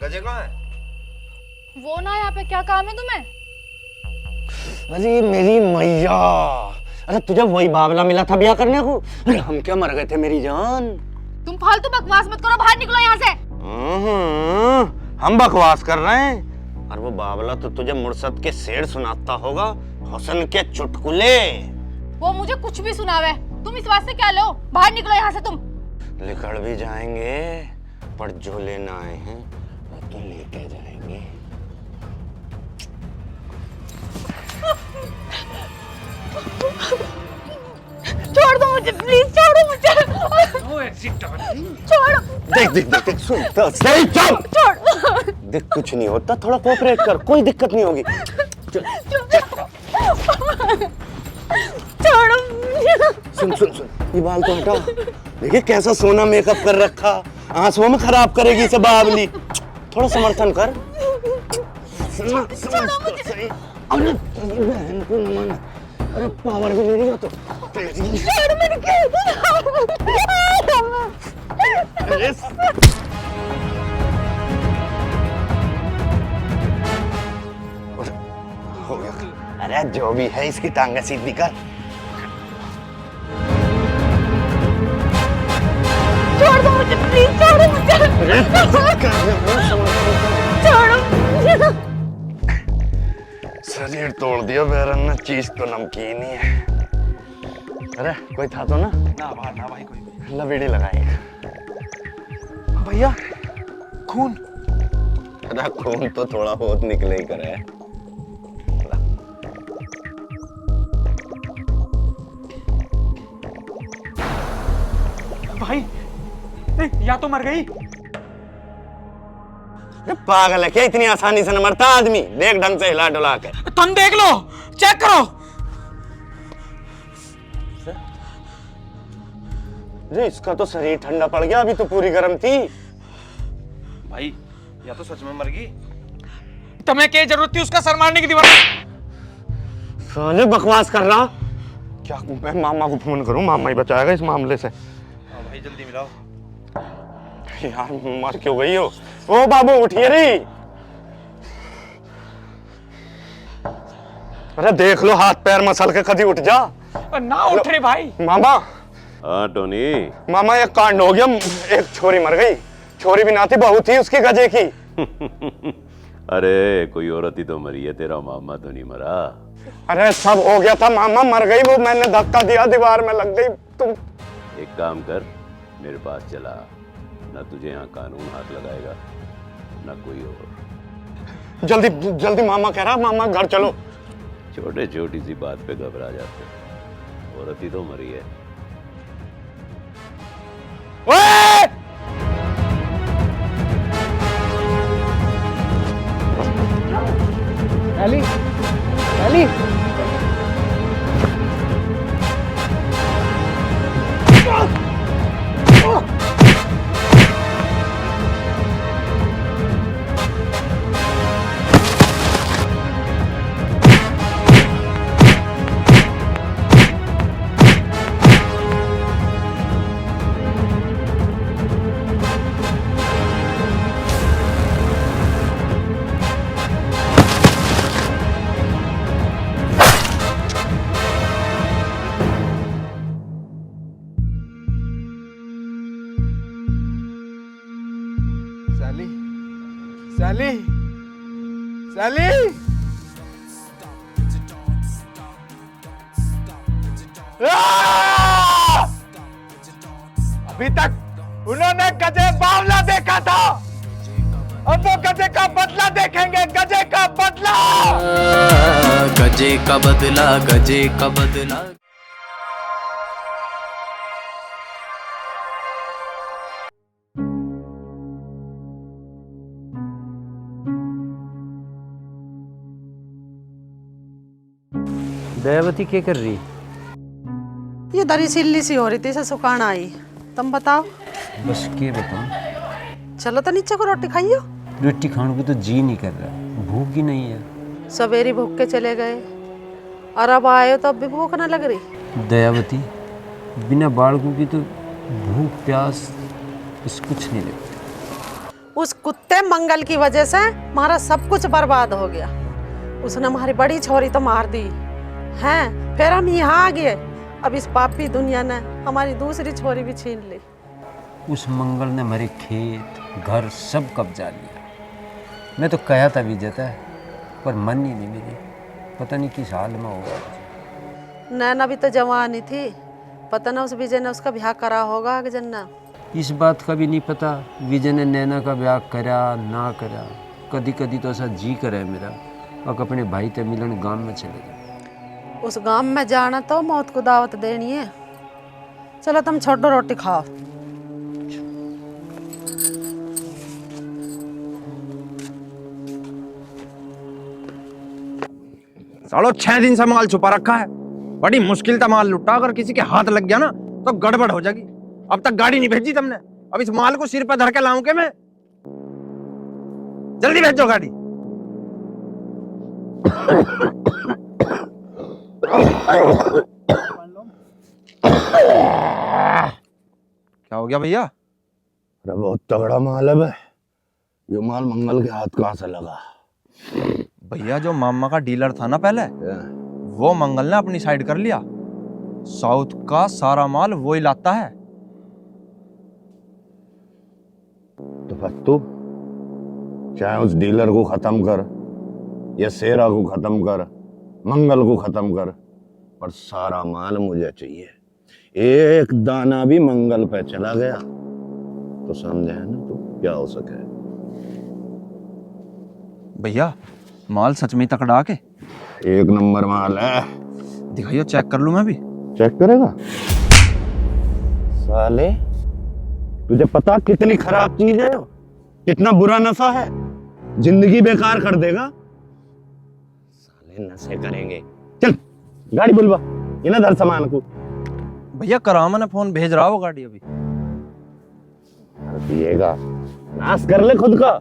गजे कहाँ है? वो ना यहाँ पे, क्या काम है तुम्हें? अरे मेरी मैया, अरे तुझे वही बावला मिला था ब्याह करने को? अरे हम क्या मर गए थे मेरी जान। तुम फालतू बकवास मत करो, बाहर निकलो यहाँ से। हम बकवास कर रहे हैं और वो बावला तो तुझे मुर्शद के शेर सुनाता होगा, हुस्न के चुटकुले। वो मुझे कुछ भी सुनावे, तुम इस बात से क्या लो? बाहर निकलो यहाँ से तुम। निकल भी जाएंगे पर जो लेना आए हैं वो तो लेके जाएंगे। छोड़ दो मुझे, प्लीज छोड़ो मुझे। छोड़ो। देख देख देख देख, सुन तो सही, चुप। छोड़। देख कुछ नहीं होता, थोड़ा कोऑपरेट कर, कोई दिक्कत नहीं होगी। छोड़ो। सुन सुन सुन, ये बाल तो हटा। देखिए कैसा सोना मेकअप कर रखा, आंसुओं में खराब करेगी इसे बावली। थोड़ा समर्थन कर। समझ तो सही। अरे बहन को नमन, अरे पावर भी नहीं तो छोड़ मेरे हो गया। अरे जो भी है इसकी टांगे सीधी कर। छोड़ दो मुझे, प्लीज छोड़ो मुझे। छोड़ो। शरीर तोड़ दिया बैरन ने, चीज तो नमकीन ही है। अरे कोई था तो ना? ना भाई कोई। लवेड़ी लगाएगा भैया खून। अरे खून तो थोड़ा बहुत निकले ही करे। भाई या तो मर गई। अरे पागल है क्या, इतनी आसानी से न मरता आदमी। देख ढंग से हिला डुला के। तुम देख लो, चेक करो। अरे इसका तो शरीर ठंडा पड़ गया, अभी तो पूरी गर्म थी। भाई या तो सच में मर गई। तुम्हें क्या जरूरत थी उसका सर मारने की? दीवार साले बकवास कर रहा क्या? मैं मामा को फोन करूं, मामा ही बचाएगा इस मामले से। भाई जल्दी मिलाओ। यार मर क्यों गई हो? ओ बाबू उठिए रे। अरे देख लो, हाथ पैर मसल के कभी उठ जा। ना उठ रे भाई। मामा। हाँ टोनी। मामा एक कांड हो गया, एक छोरी मर गई। छोरी भी ना थी, बहू थी उसकी गजे की। अरे कोई औरत ही तो मरी है, तेरा मामा तो नहीं मरा। अरे सब हो गया था, मामा मर गई वो, मैंने धक्का दिया, दीवार में लग गई। तुम एक काम कर, मेरे पास चला, ना तुझे यहाँ कानून हाथ लगाएगा ना कोई और। जल्दी जल्दी, मामा कह रहा, मामा घर चलो। छोटे छोटी सी बात पे घबरा जाते, औरत ही तो मरी है। ओए! Ellie, Ellie. Sally, Sally, Sally. अभी तक उन्होंने गजे बावला देखा था, अब वो गजे का बदला देखेंगे, गजे का बदला। गजे का बदला, गजे का बदला। दयावती क्या कर रही? ये दरी सिल्ली सी हो रही थी, इसे सुखाना आई। तुम बताओ। बस के बताऊं? चलो तो नीचे को रोटी खाइयो। रोटी खाने को तो जी नहीं कर रहा, भूख ही नहीं है। सवेरे भूख के चले गए और अब आए हो तो अब भी भूख ना लग रही। दयावती, बिना बालकों की तो भूख प्यास बस कुछ नहीं लगता। उस कुत्ते मंगल की वजह से हमारा सब कुछ बर्बाद हो गया। उसने हमारी बड़ी छोरी तो मार दी हैं, फिर हम यहाँ आ गए। अब इस पापी दुनिया ने हमारी दूसरी छोरी भी छीन ली। उस मंगल ने हमारे खेत घर सब कब्जा लिया। मैं तो कहा था विजेता है, पर मन ही नहीं मेरी। पता नहीं किस हाल में होगा। नैना भी तो जवान ही थी, पता ना उस विजय ने उसका ब्याह करा होगा आगे जन्ना। इस बात का भी नहीं पता विजय ने नैना का ब्याह करा ना करा। कदी कदी तो ऐसा जी करे मेरा और अपने भाई ते मिलन गांव में चले जाए। उस गांव में जाना तो मौत को दावत देनी है। चलो तुम छोटो रोटी खाओ। सालो 6 दिन से माल छुपा रखा है। बड़ी मुश्किल था माल लुटा, अगर किसी के हाथ लग गया ना तो गड़बड़ हो जाएगी। अब तक गाड़ी नहीं भेजी तुमने, अब इस माल को सिर पर धर के लाऊं के मैं? जल्दी भेजो गाड़ी। क्या हो गया भैया? अरे बहुत तगड़ा माल है बे। ये माल मंगल के हाथ कहाँ से लगा? भैया जो मामा का डीलर था ना पहले, वो मंगल ने अपनी साइड कर लिया। साउथ का सारा माल वो ही लाता है। तो फत्तू, चाहे उस डीलर को खत्म कर या शेरा को खत्म कर, मंगल को खत्म कर, पर सारा माल मुझे चाहिए। एक दाना भी मंगल पे चला गया तो समझे है ना तू क्या हो सके। भैया माल सच में तकड़ा के एक नंबर माल है। दिखाइयो, चेक कर लूं मैं भी। चेक करेगा? साले तुझे पता कितनी खराब चीज है, कितना बुरा नशा है, जिंदगी बेकार कर देगा। साले नशे करेंगे। चल गाड़ी बुलवा, इन्हें धर सामान को। भैया करामा ने फोन भेज रहा वो गाड़ी अभी। पिएगा, नाश कर ले खुद का।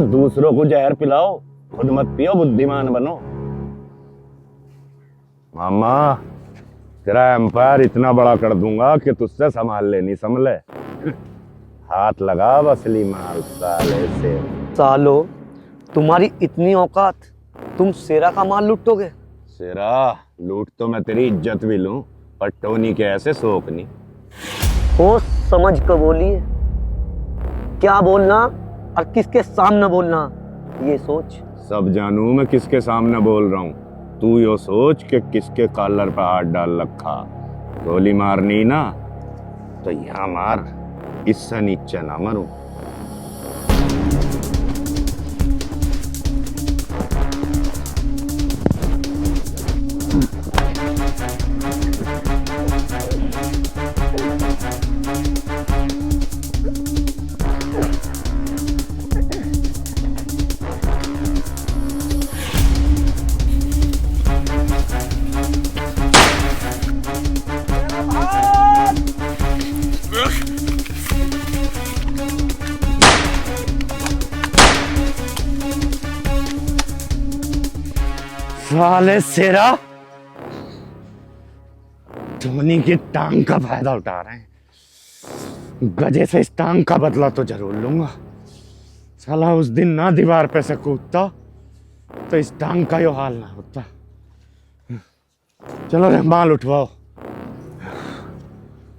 दूसरों को जहर पिलाओ, खुद मत पियो, बुद्धिमान बनो। मामा तेरा एम्पायर इतना बड़ा कर दूंगा कि तुझसे संभाल लेनी समझ ले। हाथ लगा असली माल साले से। सालो तुम्हारी इतनी औकात, तुम शेरा का माल लूटोगे? शेरा लूट तो मैं तेरी इज्जत भी लूं, पर टोनी के ऐसे शौक नहीं। सोच समझ कर बोलिए, क्या बोलना और किसके सामने बोलना ये सोच। सब जानू मैं किसके सामने बोल रहा हूँ, तू यो सोच कि किसके कॉलर पर हाथ डाल रखा। गोली मारनी ना तो यहाँ मार, इससे नीचे ना मरूं। साले शेरा धोनी की टांग का फायदा उठा रहे हैं। गजे से इस टांग का बदला तो जरूर लूंगा। साला उस दिन ना दीवार पे से कूदता तो इस टांग का यो हाल ना होता। चलो रे माल उठवाओ।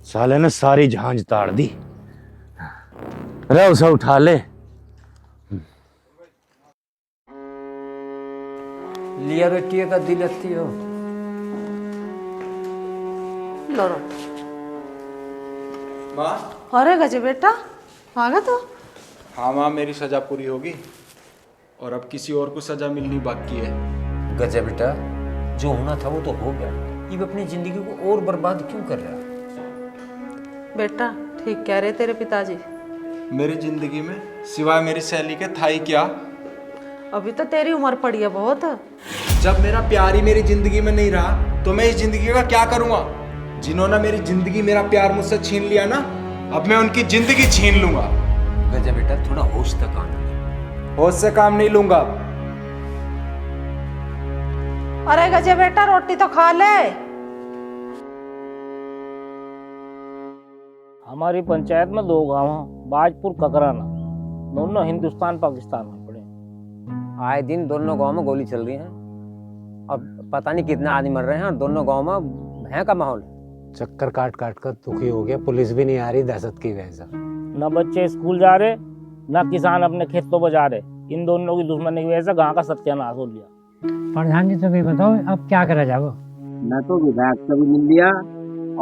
साले ने सारी झांझ ताड़ दी। रे उसे उठा ले। लिया बेटी का दिल अत्ती हो। लो रो। अरे गजे बेटा आ गया तो। हाँ माँ, मेरी सजा पूरी होगी और अब किसी और को सजा मिलनी बाकी है। गजा बेटा, जो होना था वो तो हो गया। ये अपनी जिंदगी को और बर्बाद क्यों कर रहा है? बेटा ठीक कह रहे तेरे पिताजी। मेरी जिंदगी में सिवाय मेरी सहेली के था ही क्या? अभी तो तेरी उम्र पड़ी है बहुत। जब मेरा प्यार ही मेरी जिंदगी में नहीं रहा तो मैं इस जिंदगी का क्या करूंगा? जिन्होंने मेरी जिंदगी, मेरा प्यार मुझसे छीन लिया ना, अब मैं उनकी जिंदगी छीन लूंगा। गजा बेटा, थोड़ा होश से काम ले। होश से काम नहीं लूंगा। अरे गजे बेटा रोटी तो खा ले। हमारी पंचायत में 2 गांव हैं, बाजपुर ककराना, दोनों हिंदुस्तान पाकिस्तान में पड़े। आए दिन दोनों गांव में गोली चल रही है। अब पता नहीं कितने आदमी मर रहे हैं और दोनों गांव में भय का माहौल है। चक्कर काट काट कर दुखी हो गया, पुलिस भी नहीं आ रही दहशत की वजह से। न बच्चे स्कूल जा रहे, न किसान अपने खेतों पर जा रहे। इन दोनों की दुश्मनी की वजह से गांव का सत्यानाश हो लिया। प्रधान जी तो भी बताओ अब क्या करा जाओ। मैं तो विधायक से भी मिल लिया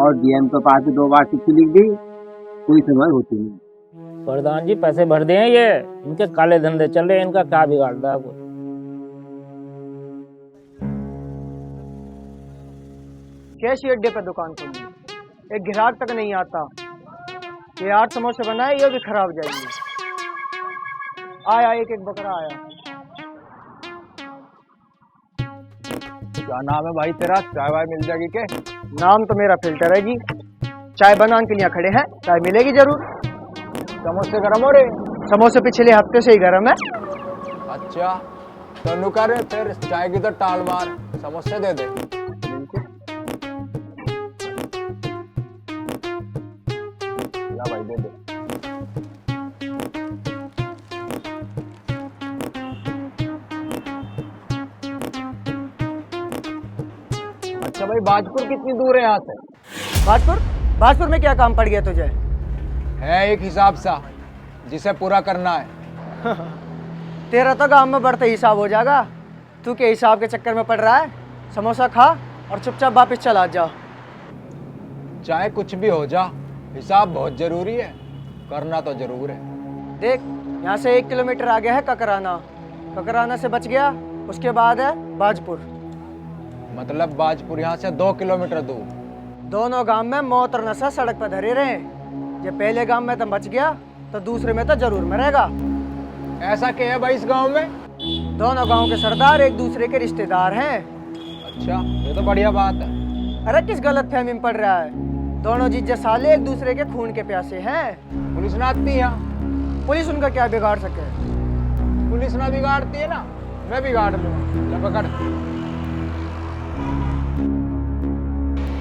और डीएम के पास 2 बार चिट्ठी लिख दी, कोई सुनवाई होती नहीं। प्रधान जी पैसे भर दिए, ये इनके काले धंधे चल रहे हैं, इनका क्या बिगाड़ता है कोई। कैसी अड्डे पे दुकान खोली, एक ग्राहक तक नहीं आता। ये 8 समोसे बनाए, ये भी खराब जाएंगे। आया एक बकरा आया। क्या नाम है भाई तेरा? चाय वाय मिल जाएगी के? नाम तो मेरा फिल्टर है जी। चाय बनाने के लिए खड़े हैं, चाय मिलेगी जरूर। समोसे गरम हो रहे? समोसे पिछले हफ्ते से ही गरम है। अच्छा तो नुकर फिर चाय की तो टाल मार, समोसे दे दे। ला भाई दे दे। अच्छा भाई बाजपुर कितनी दूर है यहाँ से? बाजपुर में क्या काम पड़ गया तुझे? है एक हिसाब सा जिसे पूरा करना है। तेरा तो गांव में बढ़ते हिसाब हो जाएगा। तू के हिसाब के चक्कर में पड़ रहा है? समोसा खा और चुपचाप वापस चला जा। चाहे कुछ भी हो जा, हिसाब बहुत जरूरी है, करना तो जरूर है। देख यहाँ से 1 किलोमीटर आगे है ककराना। ककराना से बच गया, उसके बाद है बाजपुर। मतलब बाजपुर यहाँ से 2 किलोमीटर दूर। दोनों गांव में मौत और नशा सड़क पर धरे रहे। ये पहले गांव में तो बच गया तो दूसरे में तो जरूर मरेगा। ऐसा क्या है भाई इस गांव में? दोनों गांव के सरदार एक दूसरे के रिश्तेदार हैं। अच्छा ये तो बढ़िया बात है। अरे किस गलत फहमी में पड़ रहा है? दोनों जीजे साले एक दूसरे के खून के प्यासे हैं। पुलिस ना आती है? पुलिस उनका क्या बिगाड़ सके? पुलिस ना बिगाड़ती है ना, मैं बिगाड़ लूँ। पकड़।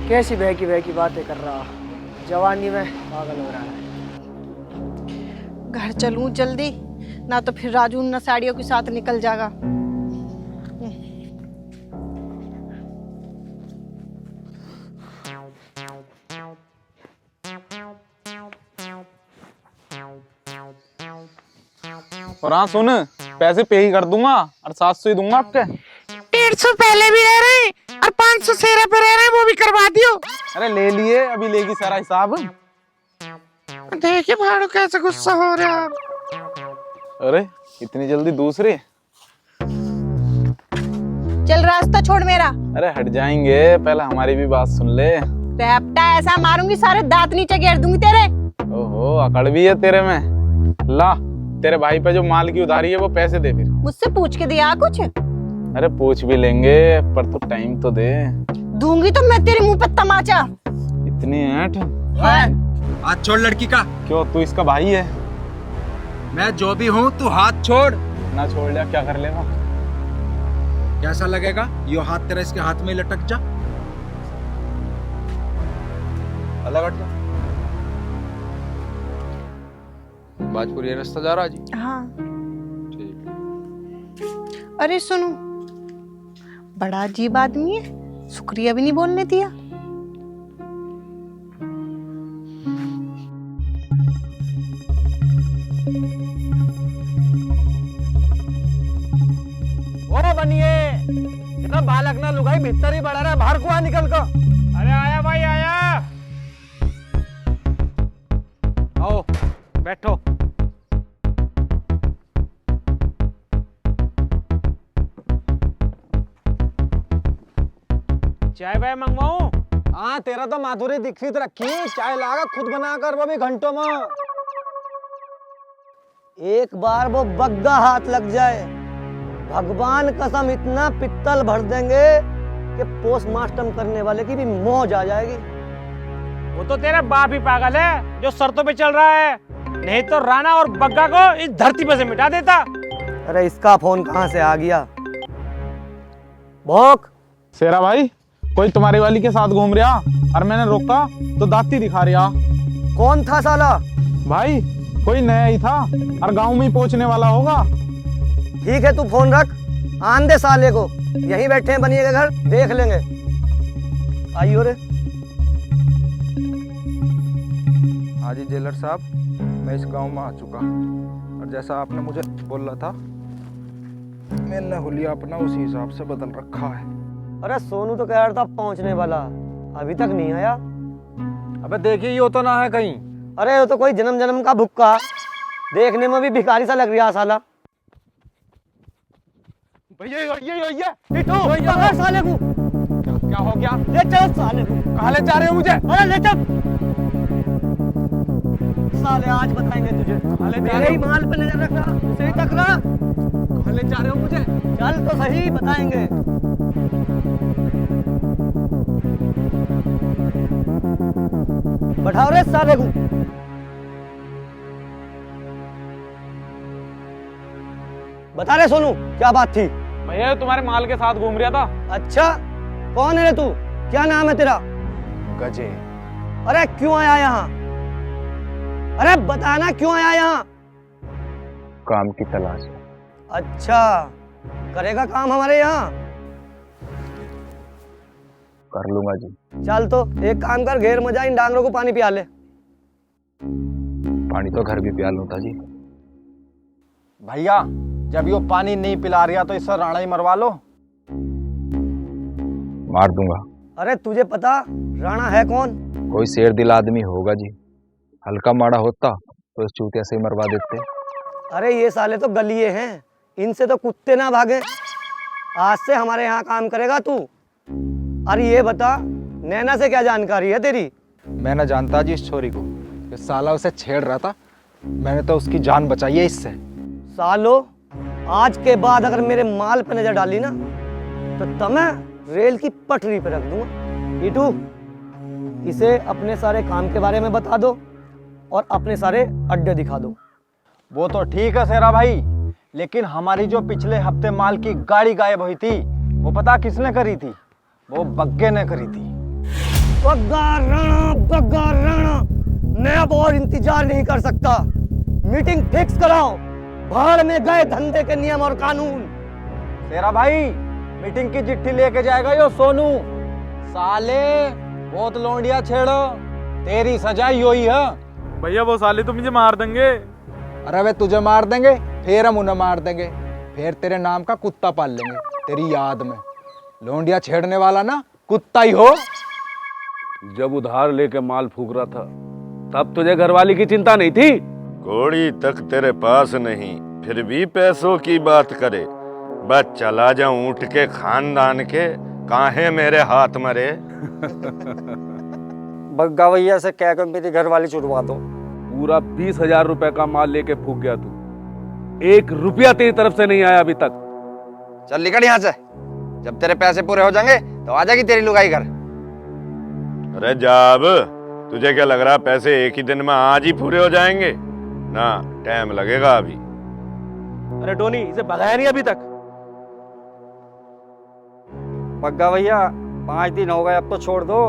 कैसी बह की बातें कर रहा, जवानी में पागल हो रहा है। घर चलूं जल्दी, ना तो फिर राजू उन साड़ियों के साथ निकल जाएगा। और हाँ सुन, पैसे पे ही कर दूंगा और 700 ही दूंगा आपके। 150 पहले भी रह रहे हैं और 500 सेरा पे रह रहे हैं, वो भी करवा दियो। अरे ले लिए, अभी लेगी सारा हिसाब। देखिए भाड़ू कैसे गुस्सा हो रहा है। अरे इतनी जल्दी दूसरी? चल रास्ता छोड़ मेरा। अरे हट जाएंगे, पहले हमारी भी बात सुन ले। रैप्टा ऐसा मारूंगी सारे दांत नीचे घेर दूंगी तेरे। ओहो अकड़ भी है तेरे में। ला तेरे भाई पे जो माल की उधारी है वो पैसे दे फिर। मुझसे पूछ के दिया कुछ? अरे पूछ भी लेंगे पर तू टाइम तो दे। दूंगी तो मैं तेरे मुंह पे तमाचा। इतनी ऐंठ? हाथ छोड़ लड़की का। क्यों तू इसका भाई है? मैं जो भी हूँ तू हाथ छोड़। ना छोड़ लिया क्या कर लेगा? कैसा लगेगा? यो हाथ तेरा इसके हाथ में लटक जा। अलग हट जा। बाजपुर ये रास्ता जा रहा जी? हाँ ठीक। अरे सुनो, बड़ा अजीब आदमी है, शुक्रिया भी नहीं बोलने दिया। ओ बनिए, इतना बालक ना लुगाई भीतर ही बढ़ा रहा है, बाहर को आ निकल को। अरे आया भाई आया। आओ बैठो। चाय वाय मंगवाऊं? हाँ तेरा तो माधुरी दीक्षित रखी, चाय लागा खुद बनाकर, वो भी घंटों में। एक बार वो बग्गा हाथ लग जाए, भगवान कसम इतना पित्तल भर देंगे कि पोस्टमार्टम करने वाले की भी मौज आ जाएगी। वो तो तेरा बाप ही पागल है जो शर्तों पे चल रहा है, नहीं तो राणा और बग्गा को इस धरती पे से मिटा देता। अरे इसका फोन कहाँ से आ गया? भोक शेरा भाई, कोई तुम्हारी वाली के साथ घूम रहा और मैंने रोका तो दाती दिखा रहा। कौन था साला? भाई कोई नया ही था और गांव में ही पहुंचने वाला होगा। ठीक है, तू फोन रख, आन दे साले को। यहीं बैठे हैं बनिए के घर, देख लेंगे। आइयो रे। हाँ जी जेलर साहब, मैं इस गांव में आ चुका और जैसा आपने मुझे बोला था मैंने हुलिया अपना उसी हिसाब से बदल रखा है। अरे सोनू तो कह रहा था पहुंचने वाला, अभी तक नहीं आया। अबे देखिए ये तो ना है कहीं। अरे वो तो कोई जन्म जन्म का भुक्का, देखने में भी भिखारी सा लग रहा साला। भैया पकड़ साले को। क्या हो गया? ले चल साले को। कहाँ ले जा रहे हो मुझे? अरे ले चल साले, आज बताएंगे तुझे। मेरे ही माल पे नजर रखना, उसे ही तकना। कहाँ ले जा रहे हो मुझे? चल तो सही, बताएंगे। बैठाओ रे साले को। बता रे सोनू, क्या बात थी? भैया तुम्हारे माल के साथ घूम रहा था। अच्छा, कौन है रे तू? क्या नाम है तेरा? गजे। अरे क्यों आया यहाँ? अरे बताना क्यों आया यहाँ? काम की तलाश है। अच्छा, करेगा काम हमारे यहाँ? कर लूंगा जी। चल तो एक काम कर, घेर मजा इन डांगरों को पानी पिया ले। पानी तो घर भी पिया लूंगा जी। भैया जब यो पानी नहीं पिला रहा तो इससे राणा ही मरवा लो। मार दूंगा। अरे तुझे पता राणा है कौन? कोई शेर दिल आदमी होगा जी, हल्का माड़ा होता तो इस चूतिया से ही मरवा देते। अरे ये साले तो गलिए हैं, इनसे तो कुत्ते ना भागे। आज से हमारे यहाँ काम करेगा तू। अरे ये बता, नैना से क्या जानकारी है तेरी? मैं ना जानता जी इस छोरी को, ये साला उसे छेड़ रहा था, मैंने तो उसकी जान बचाई है इससे। सालो, आज के बाद अगर मेरे माल पे नजर डाली ना तो तुम्हें रेल की पटरी पे रख दूंगा। टीटू, इसे अपने सारे काम के बारे में बता दो और अपने सारे अड्डे दिखा दो। वो तो ठीक है शेरा भाई, लेकिन हमारी जो पिछले हफ्ते माल की गाड़ी गायब हुई थी वो पता किसने करी थी? वो बग्गे ने करी थी। बग्गा राणा, मैं अब और इंतजार नहीं कर सकता। मीटिंग फिक्स कराओ, भाड़ में गए धंधे के नियम और कानून। शेरा भाई, मीटिंग की चिट्ठी लेके जाएगा यो सोनू। साले बहुत लोंडिया छेड़ो, तेरी सजा यही है। भैया वो साले तो मुझे मार देंगे। अरे वे तुझे मार देंगे, फिर हम उन्हें मार देंगे, फिर तेरे नाम का कुत्ता पाल लेंगे तेरी याद में। लोंडिया छेड़ने वाला ना कुत्ता ही हो। जब उधार लेके माल फूक रहा था तब तुझे घरवाली की चिंता नहीं थी? घोड़ी तक तेरे पास नहीं, फिर भी पैसों की बात करे। बस चला जाऊं उठ के खानदान के, काहे मेरे हाथ मरे। बग्गा भैया से कह कर मेरी घरवाली छुड़वा दो। पूरा 20,000 रुपए का माल लेके फूक गया तू, 1 रुपया तेरी तरफ से नहीं आया अभी तक। चल निकल यहाँ से, जब तेरे पैसे पूरे हो जाएंगे तो आ जाएगी तेरी लुगाई घर। अरे जाब, तुझे क्या लग रहा पैसे एक ही दिन में आज ही पूरे हो जाएंगे? ना, टाइम लगेगा अभी। अरे टोनी, इसे भगाया नहीं अभी तक? बग्गा भैया 5 दिन हो गए, अब तो छोड़ दो।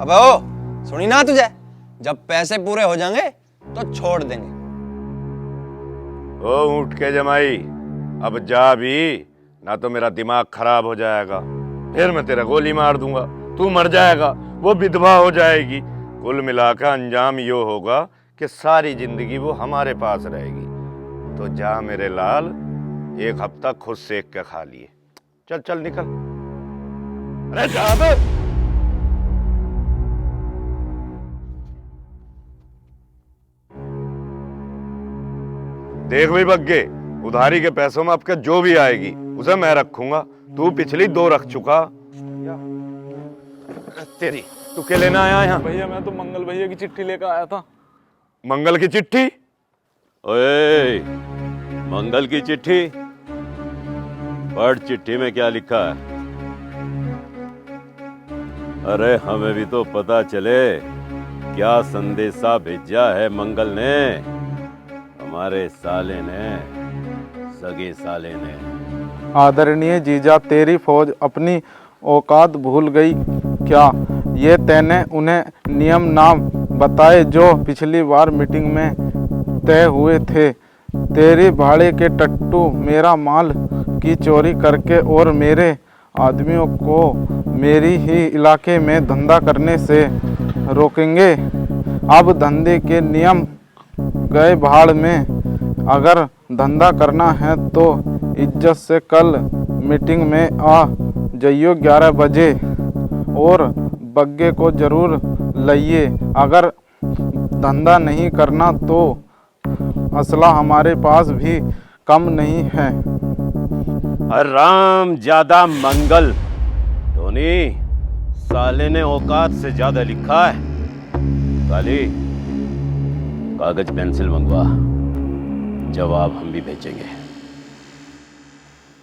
अबे ओ, सुनी ना तुझे, जब पैसे पूरे हो जाएंगे तो छोड़ देंगे। ओ ऊँट के जमाई, अब जा भी, ना तो मेरा दिमाग खराब हो जाएगा, फिर मैं तेरा गोली मार दूंगा, तू मर जाएगा, वो विधवा हो जाएगी। कुल मिलाकर अंजाम यो होगा कि सारी जिंदगी वो हमारे पास रहेगी। तो जा मेरे लाल, 1 हफ्ता खुद सेक के खा लिए। चल चल निकल। अरे जा बे। देख भाई बग्गे, उधारी के पैसों में आपके जो भी आएगी उसे मैं रखूंगा, तू पिछली 2 रख चुका। तेरी तू क्या लेना आया यहाँ? भैया मैं तो मंगल भैया की चिट्ठी लेकर आया था। मंगल की चिट्ठी? ओए, मंगल की चिट्ठी? पढ़ चिट्ठी में क्या लिखा है। अरे हमें भी तो पता चले क्या संदेशा भेजा है मंगल ने, हमारे साले ने, सगे साले ने। आदरणीय जीजा, तेरी फौज अपनी औकात भूल गई क्या? ये तैने उन्हें नियम नाम बताए जो पिछली बार मीटिंग में तय हुए थे। तेरी भाड़े के टट्टू मेरा माल की चोरी करके और मेरे आदमियों को मेरी ही इलाके में धंधा करने से रोकेंगे। अब धंधे के नियम गए भाड़ में। अगर धंधा करना है तो इज्जत से कल मीटिंग में आ जाइयो 11 बजे और बग्गे को जरूर लाइए। अगर धंधा नहीं करना तो असला हमारे पास भी कम नहीं है। राम ज्यादा मंगल। टोनी, साले ने औकात से ज्यादा लिखा है। काली, कागज पेंसिल मंगवा, जवाब हम भी भेजेंगे।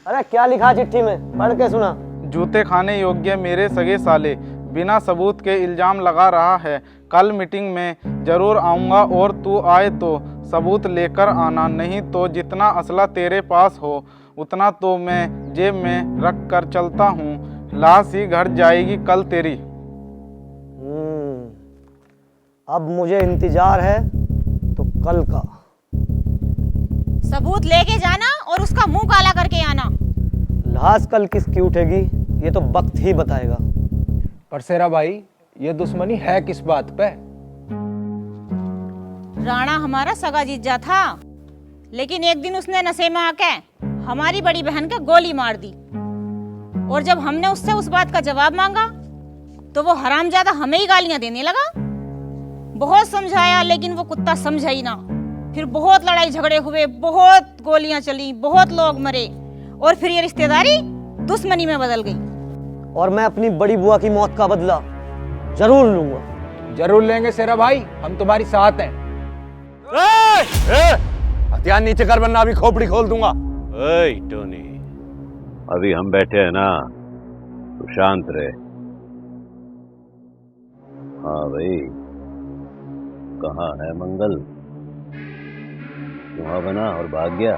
अरे क्या लिखा चिट्ठी में, पढ़ के सुना। जूते खाने योग्य मेरे सगे साले बिना सबूत के इल्जाम लगा रहा है। कल मीटिंग में जरूर आऊँगा और तू आए तो सबूत लेकर आना, नहीं तो जितना असला तेरे पास हो उतना तो मैं जेब में रख कर चलता हूँ। लाश ही घर जाएगी कल तेरी। अब मुझे इंतजार है तो कल का। सबूत लेके जाना और उसका मुंह काला करके आना। लाश कल किसकी उठेगी ये तो वक्त ही बताएगा। पर शेरा भाई, ये दुश्मनी है किस बात पे? राणा हमारा सगा जीजा था, लेकिन एक दिन उसने नशे में आके हमारी बड़ी बहन को गोली मार दी। और जब हमने उससे उस बात का जवाब मांगा तो वो हरामजादा हमें ही गालियां देने लगा। बहुत समझाया लेकिन वो कुत्ता समझा ही ना। फिर बहुत लड़ाई झगड़े हुए, बहुत गोलियां चली, बहुत लोग मरे और फिर ये रिश्तेदारी दुश्मनी में बदल गई। और मैं अपनी बड़ी बुआ की मौत का बदला जरूर लूंगा। जरूर लेंगे शेरा भाई, हम तुम्हारी साथ हैं। हथियार नीचे कर वरना अभी खोपड़ी खोल दूंगा। ओए टोनी, अभी हम बैठे हैं ना, तो शांत रहे। हाँ भाई, कहाँ है मंगल? वहां बना और भाग गया,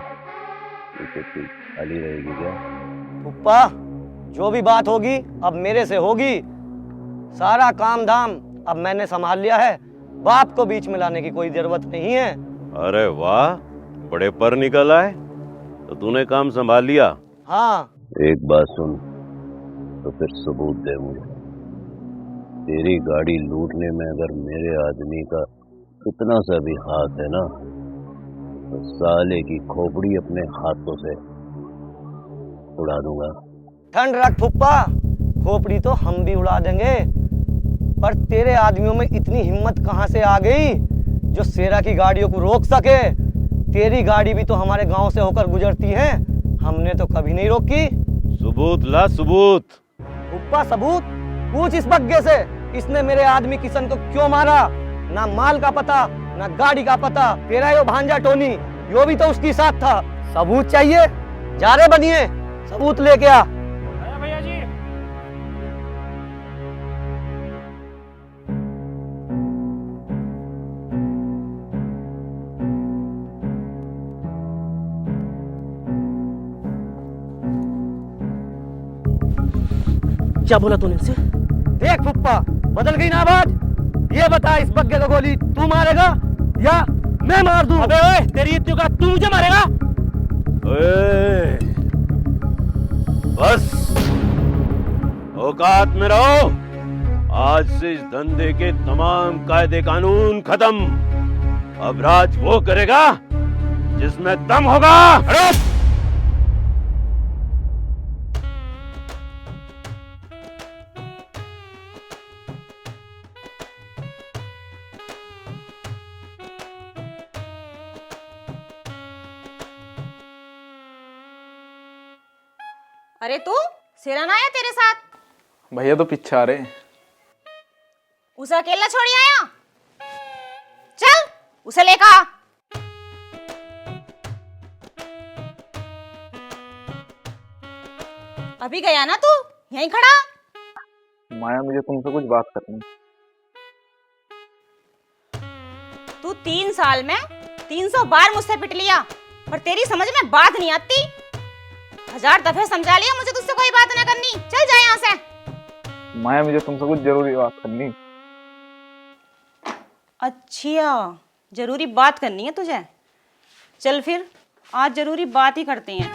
इसे खाली रहेगी क्या? पुप्पा, जो भी बात होगी अब मेरे से होगी। सारा काम धाम अब मैंने संभाल लिया है, बाप को बीच में लाने की कोई जरूरत नहीं है। अरे वाह, बड़े पर निकल आए। तो तूने काम संभाल लिया? हाँ। एक बात सुन, तो फिर सबूत दे मुझे। तेरी गाड़ी लूटने में अगर मेरे आदमी का इतना सा भी हाथ है ना, तो साले की खोपड़ी अपने हाथों से उड़ा दूंगा। ठंड रख फुप्पा, खोपड़ी तो हम भी उड़ा देंगे। पर तेरे आदमियों में इतनी हिम्मत कहाँ से आ गई जो शेरा की गाड़ियों को रोक सके? तेरी गाड़ी भी तो हमारे गांव से होकर गुजरती है, हमने तो कभी नहीं रोकी। सबूत ला, सबूत। फुप्पा सबूत? पूछ इस बग्गे से, इसने मेरे आदमी किशन को क्यों मारा? ना माल का पता, ना गाड़ी का पता। तेरा यो भांजा टोनी, यो भी तो उसकी साथ था। सबूत चाहिए? जा रे बनिए, सबूत लेके आ। भैया जी। क्या बोला तूने इनसे? देख फुप्पा, बदल गई ना बात। ये बता, इस बग्गे को गोली तू मारेगा या मैं मार दूं? अबे ओए, तेरी इतनी का तू मुझे मारेगा? ओए, बस औकात में रहो। आज से इस धंधे के तमाम कायदे कानून खत्म। अब राज वो करेगा जिसमें दम होगा। अरे तू शेरा ना आया तेरे साथ? भैया तो पीछे आ रहे। उसे अकेला छोड़ी आया? चल उसे लेकर आ। अभी गया ना तू? यहीं खड़ा। माया, मुझे तुमसे कुछ बात करनी। तू 3 साल में 300 बार मुझसे पिट लिया, पर तेरी समझ में बात नहीं आती। 1000 दफे समझा लिया मुझे तुझसे कोई बात ना करनी। चल जा यहाँ से। माया, मुझे तुमसे कुछ जरूरी बात करनी। अच्छा, जरूरी बात करनी है तुझे? चल फिर आज जरूरी बात ही करते हैं।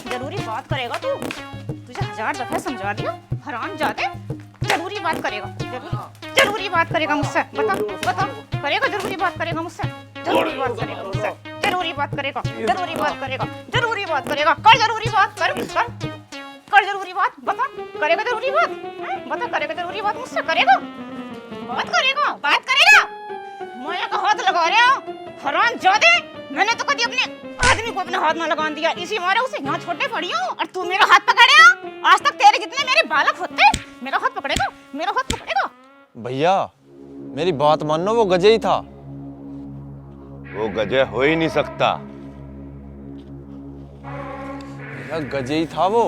जरूरी बात करेगा तू? तुझे 1000 दफे समझा दिया, हरामजादे। जरूरी बात करेगा, जरूरी बात करेगा मुझसे? बता करेगा? जरूरी बात करेगा मुझसे? जरूरी बात करेगा मुझसे? जरूरी बात करेगा? जरूरी बात करेगा? जरूरी बात करेगा? कर जरूरी बात, कर जरूरी बात, बता करेगा जरूरी बात? बता करेगा जरूरी बात मुझसे? करेगा? बात करेगा? बात करेगा? माया का हाथ लगा रहे हो हरामजादे। मैंने तो कभी अपने आदमी को अपने हाथ ना लगा दिया, इसी मारे उसे यहाँ छोड़ने पड़ी हूँ और तू मेरा हाथ पकड़े। आज तक तेरे जितने मेरे बालक होते, मेरा हाथ पकड़ेगा? मेरा हाथ पकड़ेगा? भैया मेरी बात मानो, वो गजे ही था। वो गजे हो ही नहीं सकता। गजे ही था वो।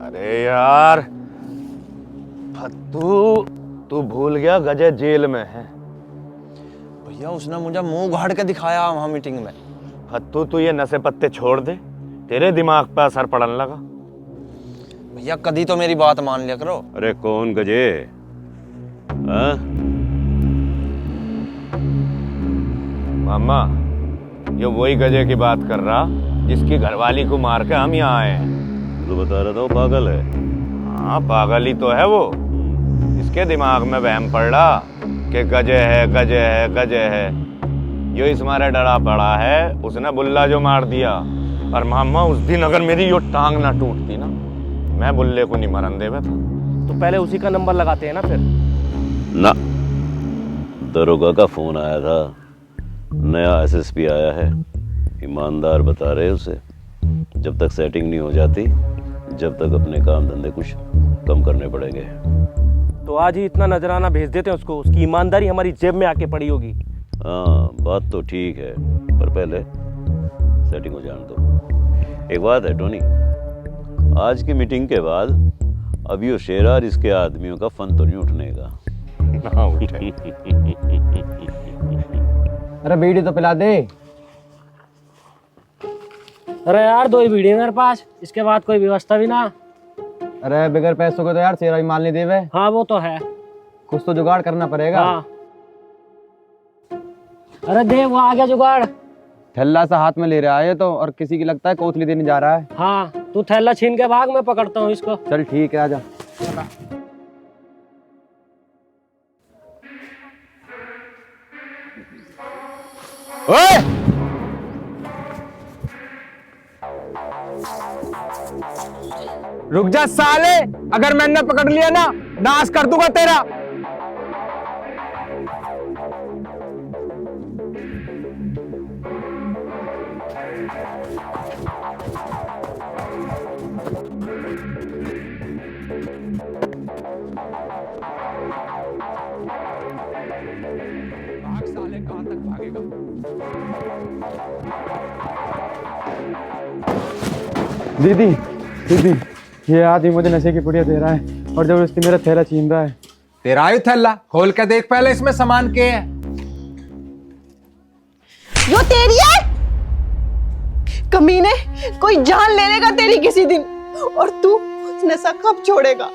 अरे यार फत्तू, तू भूल गया गजे जेल में है। भैया उसने मुझे मुंह उघाड़ के दिखाया वहां मीटिंग में। फत्तू तू ये नशे पत्ते छोड़ दे, तेरे दिमाग पर असर पड़ने लगा। भैया कभी तो मेरी बात मान लिया करो। अरे कौन गजे? हाँ? मामा ये वही गजे की बात कर रहा जिसकी घरवाली को मार के हम यहाँ आए हैं। तो बता रहा था वो पागल है। हाँ पागल ही तो है वो। इसके दिमाग में वहम पड़ रहा कि गजे है, गजे है, गजे है। यो इस मारे डरा पड़ा है, उसने बुल्ला जो मार दिया। और मामा उस दिन अगर मेरी यो टांग ना टूटती ना, मैं बुल्ले को नहीं मरन देवे था। तो पहले उसी का नंबर लगाते हैं ना फिर। ना, दरोगा का फोन आया था, नया एसएसपी आया है, ईमानदार बता रहे उसे। जब तक सेटिंग नहीं हो जाती, जब तक अपने काम धंधे कुछ कम करने पड़ेंगे। तो आज ही इतना नजराना भेज देते हैं उसको, उसकी ईमानदारी हमारी जेब में आके पड़ी होगी। हाँ बात तो ठीक है, पर पहले सेटिंग हो जाने दो। एक बात है टोनी, आज की मीटिंग के बाद अब यो शेरा और इसके आदमियों का फन तो नहीं उठने का। ना उठे। अरे बीड़ी तो पिला दे। अरे यार 2 ही बीड़ी है मेरे पास, इसके बाद कोई व्यवस्था भी ना। अरे बगैर पैसों के तो यार शेरा भी माल नहीं देवे। हाँ वो तो है, कुछ तो जुगाड़ करना पड़ेगा। हाँ। अरे दे, वो आ गया जुगाड़। थैला सा हाथ में ले रहा है ये तो, और किसी की लगता है कोतली देने जा रहा है। हाँ तू थैला छीन के भाग, मैं पकड़ता हूँ इसको। चल ठीक है, आजा। ओए! रुक जा साले, अगर मैंने पकड़ लिया ना, नाश कर दूंगा तेरा। साले कहां तक भागेगा? दीदी दीदी, ये आदमी मुझे नशे की पुड़िया दे रहा है और जबरदस्ती मेरा थैला छीन रहा है। तेरा ही थैला खोल के देख पहले, इसमें सामान क्या है। यो तेरी है कमीने, कोई जान ले लेगा तेरी किसी दिन, और तू नशा कब छोड़ेगा?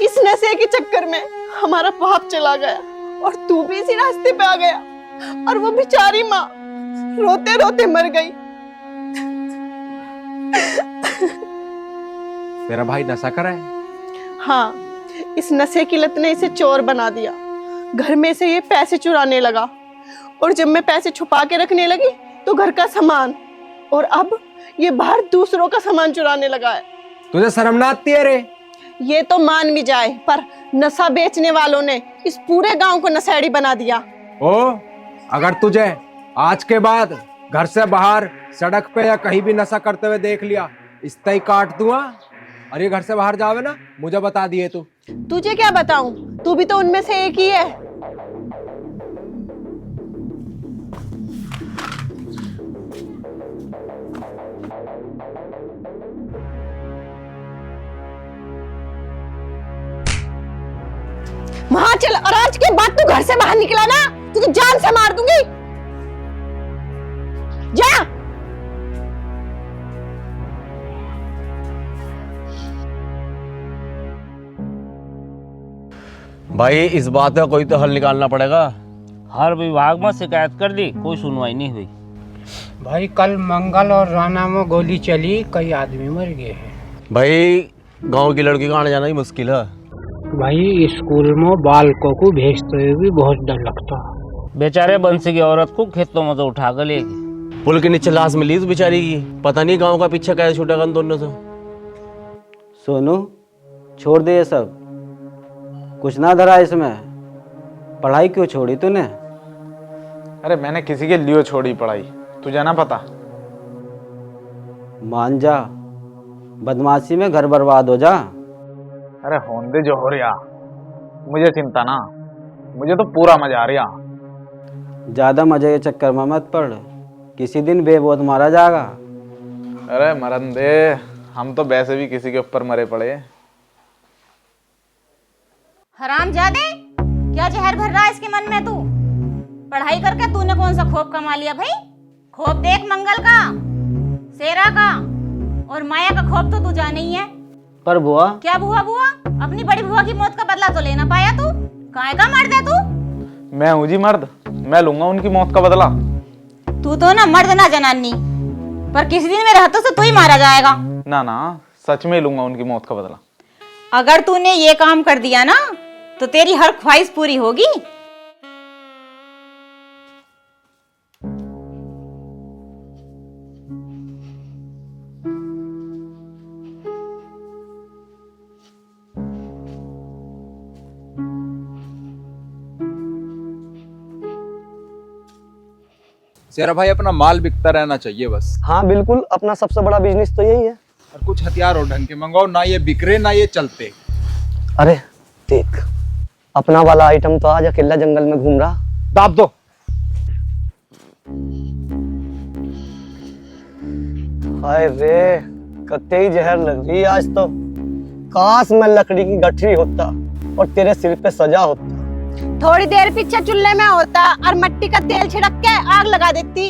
इस नशे के चक्कर में हमारा बाप चला गया और तू भी इसी रास्ते पे आ गया, और वो बेचारी माँ रोते रोते मर गई। तेरा भाई नशा कर रहा है? हाँ, इस नशे की लत ने इसे चोर बना दिया। घर में से ये पैसे चुराने लगा, और जब मैं पैसे छुपा के रखने लगी तो घर का सामान, और अब ये बाहर दूसरों का सामान चुराने लगा है। तुझे शर्म ना आती है रे? ये तो मान भी जाए, पर नशा बेचने वालों ने इस पूरे गांव को नशेड़ी बना दिया। ओ, अगर तुझे आज के बाद घर से बाहर सड़क पे या कहीं भी नशा करते हुए देख लिया, इस तरह काट दूंगा। और ये घर से बाहर जावे ना, मुझे बता दिए तू। तुझे क्या बताऊं, तू भी तो उनमें से एक ही है। वहां चल, और आज के बाद तू घर से बाहर निकला ना, तुझे जान से मार दूंगी। जा। भाई इस बात का कोई तो हल निकालना पड़ेगा। हर विभाग में शिकायत कर दी, कोई सुनवाई नहीं हुई। भाई कल मंगल और राना में गोली चली, कई आदमी मर गए हैं। भाई गांव की लड़की का आने जाना ही मुश्किल है। भाई स्कूल में बालकों को भेजते हुए भी बहुत डर लगता। बेचारे बंसी की औरत को खेतों में तो उठा कर ले गए। पुल के नीचे लाश मिली उस बेचारी की, पता नहीं गांव का पीछे कैसे छूटेगा उन दोनों से। सोनू छोड़ दे ये सब, कुछ ना धरा इसमें। पढ़ाई क्यों छोड़ी तूने? अरे मैंने किसी के लिए छोड़ी पढ़ाई, तुझे ना पता। मान जा, बदमाशी में घर बर्बाद हो जा। अरे होंदे जो हो रहा, मुझे चिंता ना, मुझे तो पूरा मजा आ रहा। ज्यादा मजे के चक्कर में मत पड़, किसी दिन बेबोध मारा जाएगा। अरे मरन दे, हम तो वैसे भी किसी के ऊपर मरे पड़े। हरामजादे, क्या जहर भर रहा है इसके मन में तू? पढ़ाई करके तूने कौन सा खोप कमा लिया भाई? खोप देख मंगल का, सेरा का और माया का खोप तो तू जाने ही है। पर बुआ क्या बुआ? अपनी बड़ी बुआ की मौत का बदला तो लेना पाया तू? काहे का मर्द है तू? मैं हूँ जी मर्द, मैं लूंगा उनकी मौत का बदला। तू तो ना मर्द ना जनानी, पर किसी दिन मेरे हाथों से तू ही मारा जाएगा। ना ना, सच में लूंगा उनकी मौत का बदला। अगर तूने ये काम कर दिया ना तो तेरी हर ख्वाहिश पूरी होगी। शेरा भाई अपना माल बिकता रहना चाहिए बस। हाँ बिल्कुल, अपना सबसे बड़ा बिजनेस तो यही है। और कुछ हथियार और ढंग के मंगाओ, ना ये बिक रहे ना ये चलते। अरे देख, अपना वाला आइटम तो आज अकेला जंगल में घूम रहा। दाब दो। हाय रे, कत्ते ही जहर लग रही आज तो। काश मैं लकड़ी की गठरी होता और तेरे सिर पे सजा होता। थोड़ी देर पीछे चूल्हे में होता और मिट्टी का तेल छिड़क के आग लगा देती।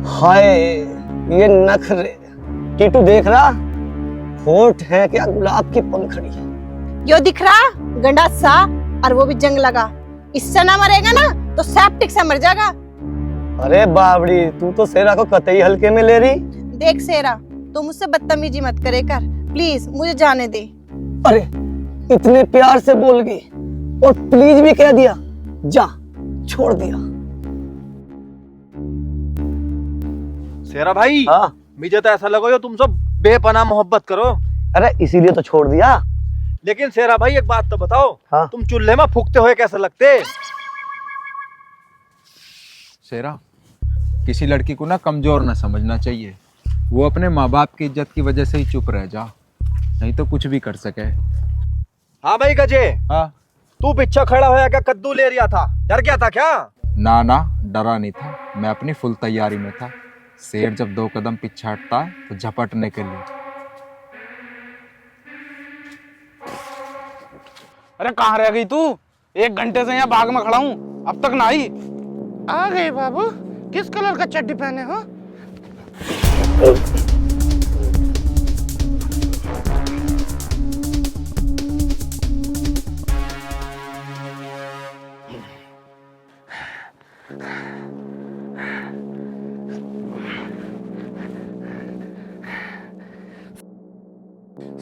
हाय ये नखरे, टीटू देख रहा, होठ है क्या गुलाब की पंखड़ी। यो दिख रहा गंडासा, और वो भी जंग लगा। इससे ना मरेगा ना तो सेप्टिक से मर जाएगा। अरे बावड़ी, तू तो सेरा को कतई हल्के में ले रही। देख सेरा, तू मुझसे बदतमीजी मत करे कर प्लीज, मुझे जाने दे। अरे इतने प्यार से बोल गई और प्लीज भी कह दिया, जा छोड़ दिया। शेरा भाई, हाँ मुझे तो ऐसा लगा तुम सब बेपनाह मोहब्बत करो। अरे इसीलिए तो छोड़ दिया। लेकिन शेरा भाई एक बात तो बताओ, हाँ? तुम चूल्हे में फूकते हुए कैसे लगते? शेरा, किसी लड़की को ना कमजोर ना समझना चाहिए। वो अपने माँ बाप की इज्जत की वजह से ही चुप रह जा, नहीं तो कुछ भी कर सके। हाँ भाई गजे, हाँ तू पीछे खड़ा होया क्या कद्दू ले रहा था? डर गया था क्या? ना ना, डरा नहीं था, मैं अपनी फुल तैयारी में था। शेर जब 2 कदम पीछे हटता है तो झपटने के लिए। अरे कहाँ रह गई तू? 1 घंटे से यहाँ बाग में खड़ा हूँ, अब तक ना आई। आ गए बाबू, किस कलर का चड्डी पहने हो?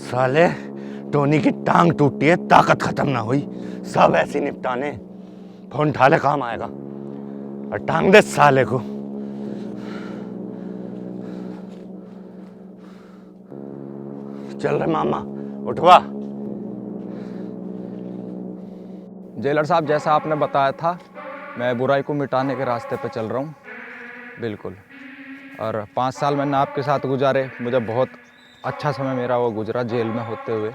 साले टोनी की टांग टूटी है, ताकत खत्म ना हुई, सब ऐसे निपटाने। फोन उठा ले, काम आएगा। और टांग दे साले को। चल रहे मामा, उठवा। जेलर साहब, जैसा आपने बताया था, मैं बुराई को मिटाने के रास्ते पे चल रहा हूँ, बिल्कुल। और 5 साल मैंने आपके साथ गुजारे, मुझे बहुत अच्छा समय मेरा वो गुजरा जेल में होते हुए,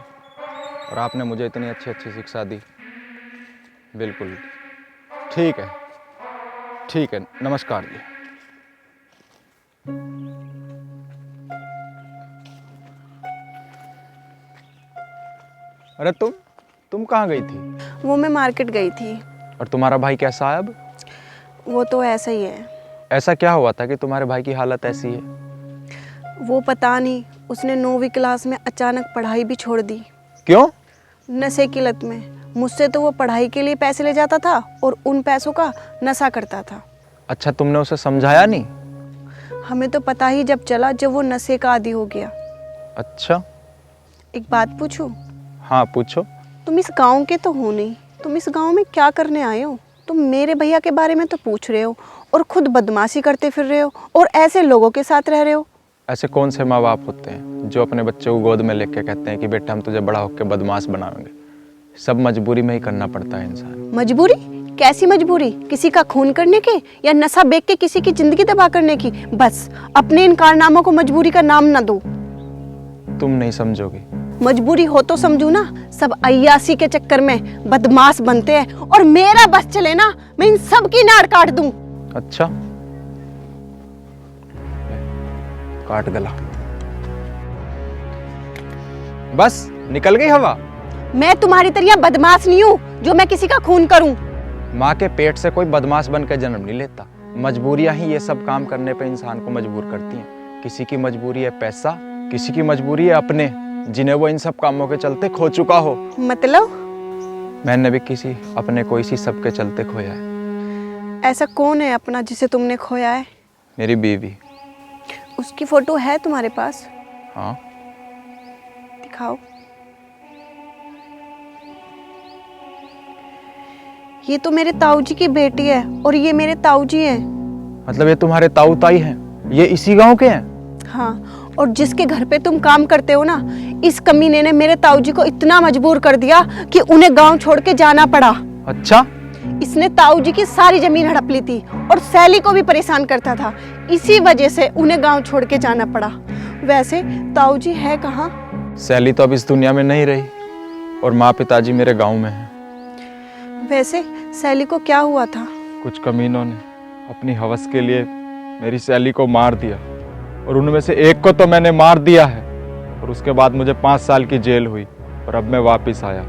और आपने मुझे इतनी अच्छी अच्छी शिक्षा दी। बिल्कुल ठीक है, ठीक है, नमस्कार जी। अरे तुम कहाँ गई थी? वो मैं मार्केट गई थी। और तुम्हारा भाई कैसा है अब? वो तो ऐसा ही है। ऐसा क्या हुआ था कि तुम्हारे भाई की हालत ऐसी है? वो पता नहीं, उसने 9वीं क्लास में अचानक पढ़ाई भी छोड़ दी। क्यों? नशे की लत में। मुझसे तो वो पढ़ाई के लिए पैसे ले जाता था और उन पैसों का नशा करता था। अच्छा, तुमने उसे समझाया नहीं? हमें तो पता ही जब चला जब वो नशे का आदी हो गया। अच्छा, एक बात पूछूं? हाँ पूछो। तुम इस गांव के तो हो नहीं, तुम इस गांव में क्या करने आए हो? तुम मेरे भैया के बारे में तो पूछ रहे हो और खुद बदमाशी करते फिर रहे हो और ऐसे लोगों के साथ रह रहे हो। ऐसे कौन से माँ बाप होते हैं जो अपने बच्चे को गोद में लेके कहते हैं कि बेटा हम तुझे बड़ा होकर बदमाश बनाएंगे? सब मजबूरी में ही करना पड़ता है इंसान। मजबूरी? कैसी मजबूरी? किसी का खून करने की या नशा बेच के किसी की जिंदगी तबाह करने की? बस अपने इन कारनामों को मजबूरी का नाम ना दो। तुम नहीं समझोगी। मजबूरी हो तो समझू ना। सब अय्यासी के चक्कर में बदमाश बनते हैं और मेरा बस चले ना मैं इन सब की नाड़ काट दूं। अच्छा, काट गला। बस निकल गई हवा। मैं तुम्हारी तरह बदमाश नहीं हूँ जो मैं किसी का खून करूं। माँ के पेट से कोई बदमाश बन के जन्म नहीं लेता। मजबूरियां ही ये सब काम करने पे इंसान को मजबूर करती हैं। किसी की मजबूरी है पैसा, किसी की मजबूरी है अपने, जिन्हें वो इन सब कामों के चलते खो चुका हो। मतलब? मैंने भी किसी अपने को इसी सब के चलते खोया है। ऐसा कौन है अपना जिसे तुमने खोया है? मेरी बीवी। उसकी फोटो है तुम्हारे पास? हाँ। दिखाओ। ये तो मेरे ताऊ जी की बेटी है और ये मेरे ताऊ जी हैं। मतलब ये तुम्हारे ताऊ ताई हैं? ये इसी गांव के हैं? हाँ, और जिसके घर पे तुम काम करते हो ना, इस कमीने ने मेरे ताऊ जी को इतना मजबूर कर दिया कि उन्हें गांव छोड़ के जाना पड़ा। अच्छा? इसने ताऊ जी की सारी जमीन हड़प ली थी और सैली को भी परेशान करता था। इसी वजह से उन्हें गांव छोड़ के जाना पड़ा। वैसे ताऊ जी है कहाँ? सैली तो अब इस दुनिया में नहीं रही और माँ पिताजी मेरे गांव में हैं। वैसे सैली को क्या हुआ था? कुछ कमीनों ने अपनी हवस के लिए मेरी सैली को मार दिया और उनमें से एक को तो मैंने मार दिया है और उसके बाद मुझे 5 साल की जेल हुई और अब मैं वापस आया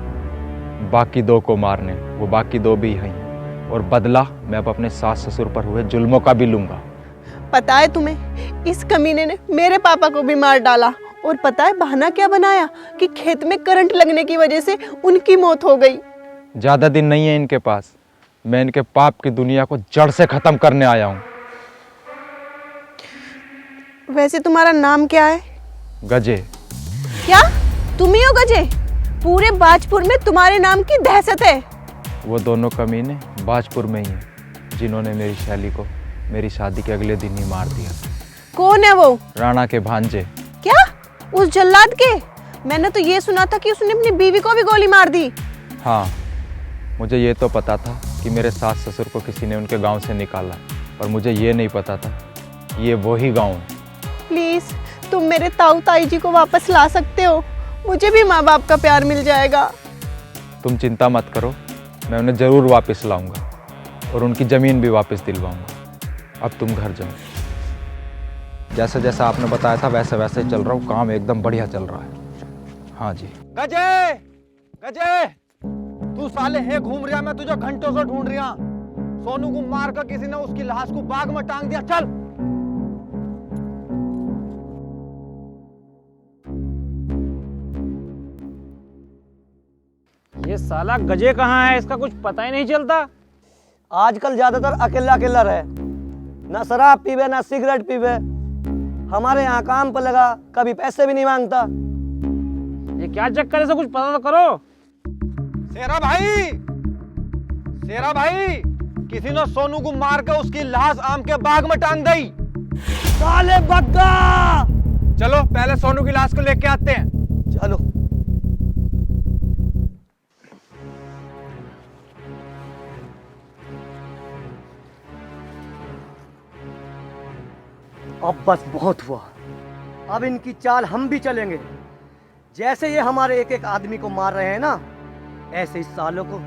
बाकी 2 को मारने। वो बाकी 2 भी हैं और बदला मैं अब अपने सास ससुर पर हुए जुल्मों का भी लूंगा। पता है तुम्हें, इस कमीने ने मेरे पापा को भी मार डाला और पता है बहाना क्या बनाया कि खेत में करंट लगने की वजह से उनकी मौत हो गई। ज्यादा दिन नहीं है इनके पास। मैं इनके पाप की दुनिया को जड़ से खत्म करने आया हूँ। वैसे तुम्हारा नाम क्या है? गजे। क्या तुम ही हो गजे? पूरे बाजपुर में तुम्हारे नाम की दहशत है। वो दोनों कमीने बाजपुर में ही हैं जिन्होंने मेरी शैली को मेरी शादी के अगले दिन ही मार दिया। कौन है वो? राणा के भांजे। क्या? उस जल्लाद के? मैंने तो ये सुना था कि उसने अपनी बीवी को भी गोली मार दी। हाँ, मुझे ये तो पता था कि मेरे सास ससुर को किसी ने उनके गांव से निकाला, पर मुझे ये नहीं पता था ये वही गांव है। प्लीज तुम मेरे ताऊ ताई जी को वापस ला सकते हो, मुझे भी माँ बाप का प्यार मिल जाएगा। तुम चिंता मत करो, मैं उन्हें जरूर वापस लाऊंगा और उनकी जमीन भी वापस दिलवाऊंगा। अब तुम घर जाओ। जैसा जैसा आपने बताया था वैसे वैसे चल रहा हूँ, काम एकदम बढ़िया चल रहा है। हाँ जी। गजे, गजे, तू साले है घूम रहा, मैं तुझे घंटों से ढूंढ रहा। सोनू को मार कर किसी ने उसकी लाश को बाग में टांग दिया। चल। ये साला गजे कहाँ है, इसका कुछ पता ही नहीं चलता। आजकल ज्यादातर अकेला अकेला रहे, ना शराब पीवे ना सिगरेट पीवे। हमारे यहाँ काम पर लगा, कभी पैसे भी नहीं मांगता। ये क्या चक्कर है, से कुछ पता तो करो। शेरा भाई, शेरा भाई, किसी ने सोनू को मार कर उसकी लाश आम के बाग में टांग दी। साले बग्गा! चलो पहले सोनू की लाश को लेके आते हैं। चलो। अब बस बहुत हुआ, अब इनकी चाल हम भी चलेंगे। जैसे ये हमारे एक एक आदमी को मार रहे हैं ना, ऐसे इस सालों को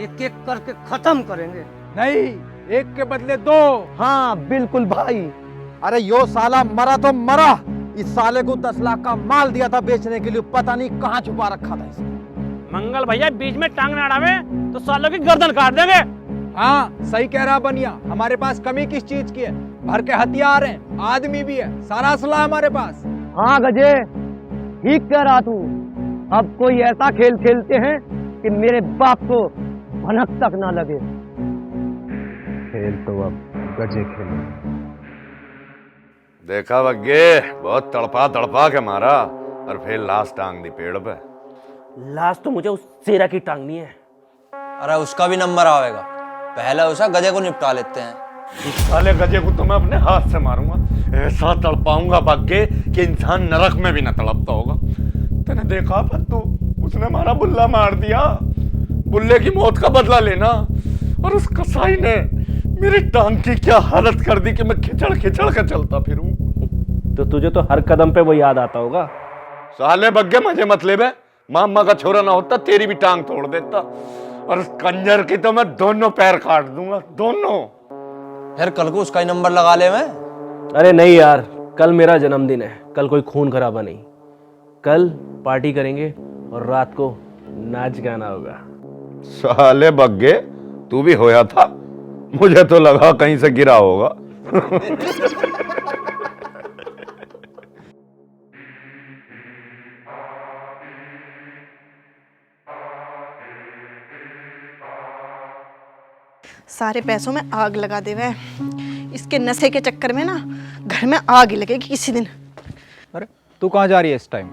एक एक करके खत्म करेंगे। नहीं, एक के बदले 2। हाँ बिल्कुल भाई। अरे यो साला मरा तो मरा, इस साले को 10 लाख का माल दिया था बेचने के लिए, पता नहीं कहाँ छुपा रखा था इसने। मंगल भैया बीच में टांग ना अड़ावे तो सालों की गर्दन काट देंगे। हाँ सही कह रहा बनिया, हमारे पास कमी किस चीज की है? भर के हथियार हैं, आदमी भी है, सारा असला हमारे पास। हाँ गजे, ठीक कह रहा तू। अब कोई ऐसा खेल खेलते हैं कि मेरे बाप को भनक तक ना लगे। खेल तो अब गजे खेलो। देखा बग्गे, बहुत तड़पा तड़पा के मारा और फिर लाश टांग दी पेड़ पे। लाश तो मुझे उस शेरा की टांगनी है। अरे उसका भी नंबर आएगा, पहले उसे गजे को निपटा लेते हैं। इस साले गजे को तो मैं अपने हाथ से मारूंगा, ऐसा तड़पाऊंगा बग्गे कि इंसान नरक में भी न तड़पता होगा। तूने देखा पत्तू, उसने हमारा बुल्ला मार दिया। बुल्ले की मौत का बदला लेना, और उस कसाई ने मेरी टांग की क्या हालत कर दी कि मैं खिचड़ खिचड़ के चलता फिरूं। तो तुझे तो हर कदम पे वो याद आता होगा। साले बग्गे मजे मत ले बे, मामा का छोरा ना होता तेरी भी टांग तोड़ देता, और उस कंजर की तो मैं दोनों पैर काट दूंगा, दोनों। फिर कल को उसका ही नंबर लगा ले मैं। अरे नहीं यार, कल मेरा जन्मदिन है, कल कोई खून खराबा नहीं। कल पार्टी करेंगे और रात को नाच गाना होगा। साले बग्गे, तू भी होया था, मुझे तो लगा कहीं से गिरा होगा। सारे पैसों में आग लगा दे वह। इसके नशे के चक्कर में ना घर में आग ही लगेगी किसी दिन। अरे तू कहाँ जा रही है इस टाइम?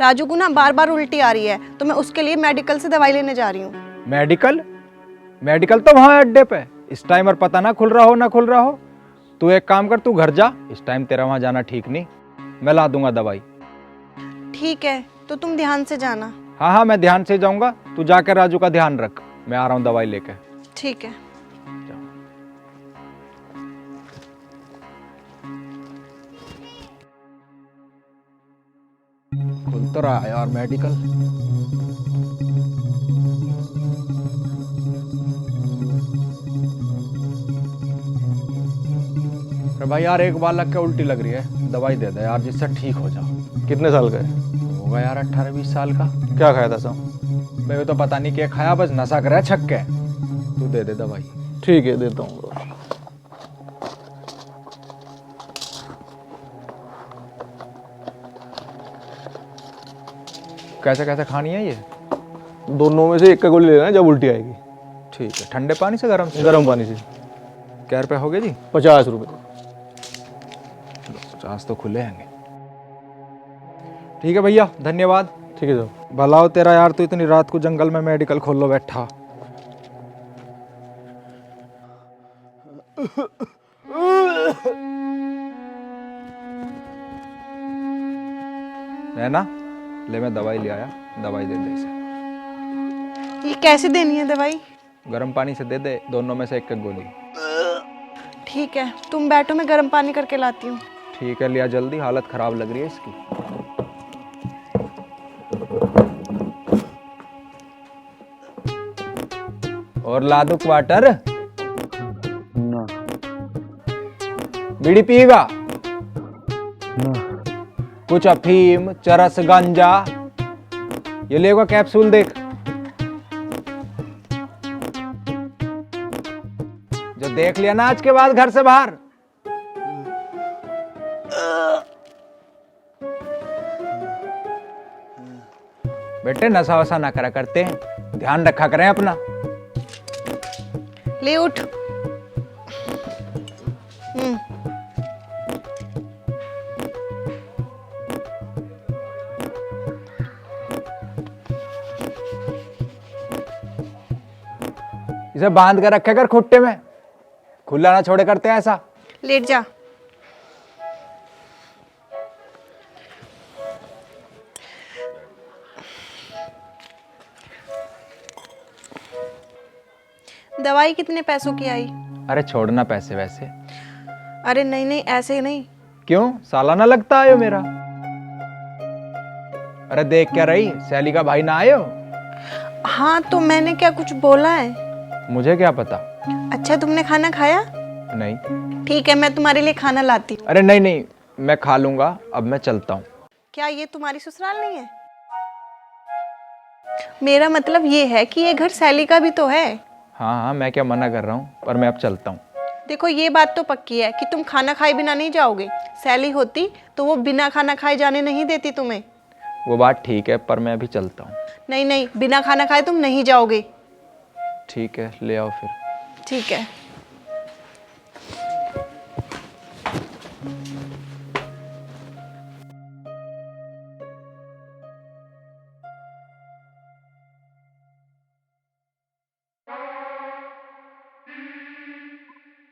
राजू को ना बार बार उल्टी आ रही है, तो मैं उसके लिए मेडिकल से दवाई लेने जा रही हूँ। मेडिकल? मेडिकल तो वहाँ है अड्डे पे, इस टाइम और पता ना खुल रहा हो ना खुल रहा हो। तू एक काम कर, तू घर जा, इस टाइम तेरा वहाँ जाना ठीक नहीं। मैं ला दूंगा दवाई। ठीक है, तो तुम ध्यान से जाना। हाँ हाँ, मैं ध्यान से जाऊंगा, तू जाकर राजू का ध्यान रख, मैं आ रहा हूँ दवाई लेके। ठीक है। खुल तो रहा है यार मेडिकल। अरे भाई यार, एक बालक क्या उल्टी लग रही है, दवाई दे दे यार जिससे ठीक हो जाओ। कितने साल का है? होगा यार 18-20 साल का। क्या खाया था सब? मैं तो पता नहीं क्या खाया, बस नशा कर रहा है छक्के। तू दे दे दवाई। ठीक है, देता हूँ। कैसे कैसे खानी है ये? दोनों में से एक का गोली लेना है जब उल्टी आएगी। ठीक है, ठंडे पानी से गर्म से? गर्म पानी से। क्या रुपए हो गए जी? 50 रुपये। 50 तो खुले हैं। ठीक है भैया, धन्यवाद। ठीक है सर। भला हो तेरा यार, तू इतनी रात को जंगल में मेडिकल खोल लो बैठा। नैना ले, मैं दवाई ले आया, दवाई दे दे इसे। ये कैसे देनी है दवाई? गर्म पानी से दे दे, दोनों में से एक गोली। ठीक है, तुम बैठो, मैं गर्म पानी करके लाती हूँ। ठीक है, लिया जल्दी, हालत खराब लग रही है इसकी। और ला दो क्वार्टर। ना। बीड़ी पिएगा? कुछ अफीम, चरस, गांजा, ये लेगा कैप्सूल देख। जो देख लिया ना आज के बाद घर से बाहर। बेटे नशा वशा ना करा करते हैं, ध्यान रखा करें अपना। ले उठ। इसे बांध कर रखे कर खुट्टे में, खुला ना छोड़े करते हैं ऐसा। लेट जा। दवाई कितने पैसों की आई? अरे छोड़ना पैसे वैसे। अरे नहीं नहीं, ऐसे नहीं। क्यों, सालाना लगता है मेरा? अरे देख क्या रही, सैली का भाई ना आए हो? हाँ तो मैंने क्या कुछ बोला है? मुझे क्या पता। अच्छा तुमने खाना खाया? नहीं। ठीक है, मैं तुम्हारे लिए खाना लाती हूँ। अरे नहीं नहीं, मैं खा लूंगा, अब मैं चलता हूँ। क्या ये तुम्हारी ससुराल नहीं है? मेरा मतलब ये है कि ये घर सैली का भी तो है। हाँ हाँ, मैं क्या मना कर रहा हूँ, पर मैं अब चलता हूँ। देखो ये बात तो पक्की है कि तुम खाना खाए बिना नहीं जाओगे। सैली होती तो वो बिना खाना खाए जाने नहीं देती तुम्हें। वो बात ठीक है, पर मैं अभी चलता हूँ। नहीं नहीं, बिना खाना खाए तुम नहीं जाओगे। ठीक है, ले आओ फिर। ठीक है।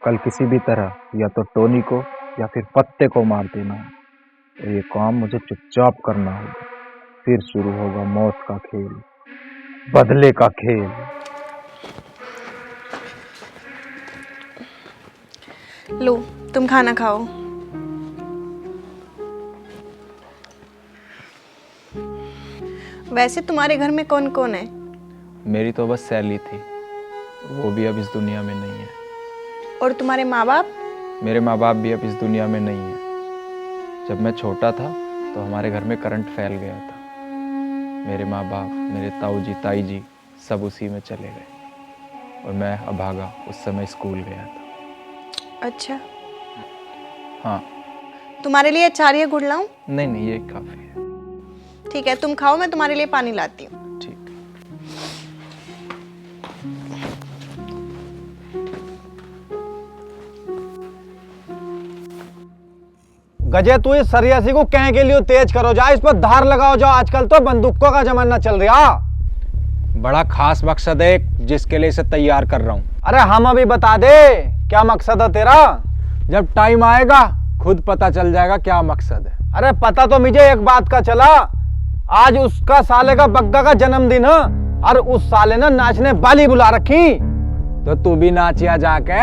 कल किसी भी तरह या तो टोनी को या फिर पत्ते को मार देना है, और ये काम मुझे चुपचाप करना होगा। फिर शुरू होगा मौत का खेल, बदले का खेल। लो, तुम खाना खाओ। वैसे तुम्हारे घर में कौन कौन है? मेरी तो बस सैली थी, वो भी अब इस दुनिया में नहीं है। और तुम्हारे माँ बाप? मेरे माँ बाप भी अब इस दुनिया में नहीं है। जब मैं छोटा था तो हमारे घर में करंट फैल गया था। मेरे माँ बाप, मेरे ताऊ जी, ताई जी सब उसी में चले गए, और मैं अभागा उस समय स्कूल गया था। अच्छा। हाँ। तुम्हारे लिए अचार या गुड़ लाऊं? नहीं, ये काफी है। ठीक है, तुम खाओ, मैं तुम्हारे लिए पानी लाती हूँ। गजे तू इस सरियासी को कह के लिए तेज करो जा, इस पर धार लगाओ जाओ। आजकल तो बंदूकों का जमाना चल रहा। बड़ा खास मकसद है जिसके लिए इसे तैयार कर रहा हूँ। अरे हम अभी बता दे क्या मकसद है तेरा। जब टाइम आएगा खुद पता चल जाएगा क्या मकसद है। अरे पता तो मुझे एक बात का चला, आज उसका साले का बग्गा का जन्मदिन है, और उस साले ने नाचने वाली बुला रखी। तो तू भी नाचिया जाके।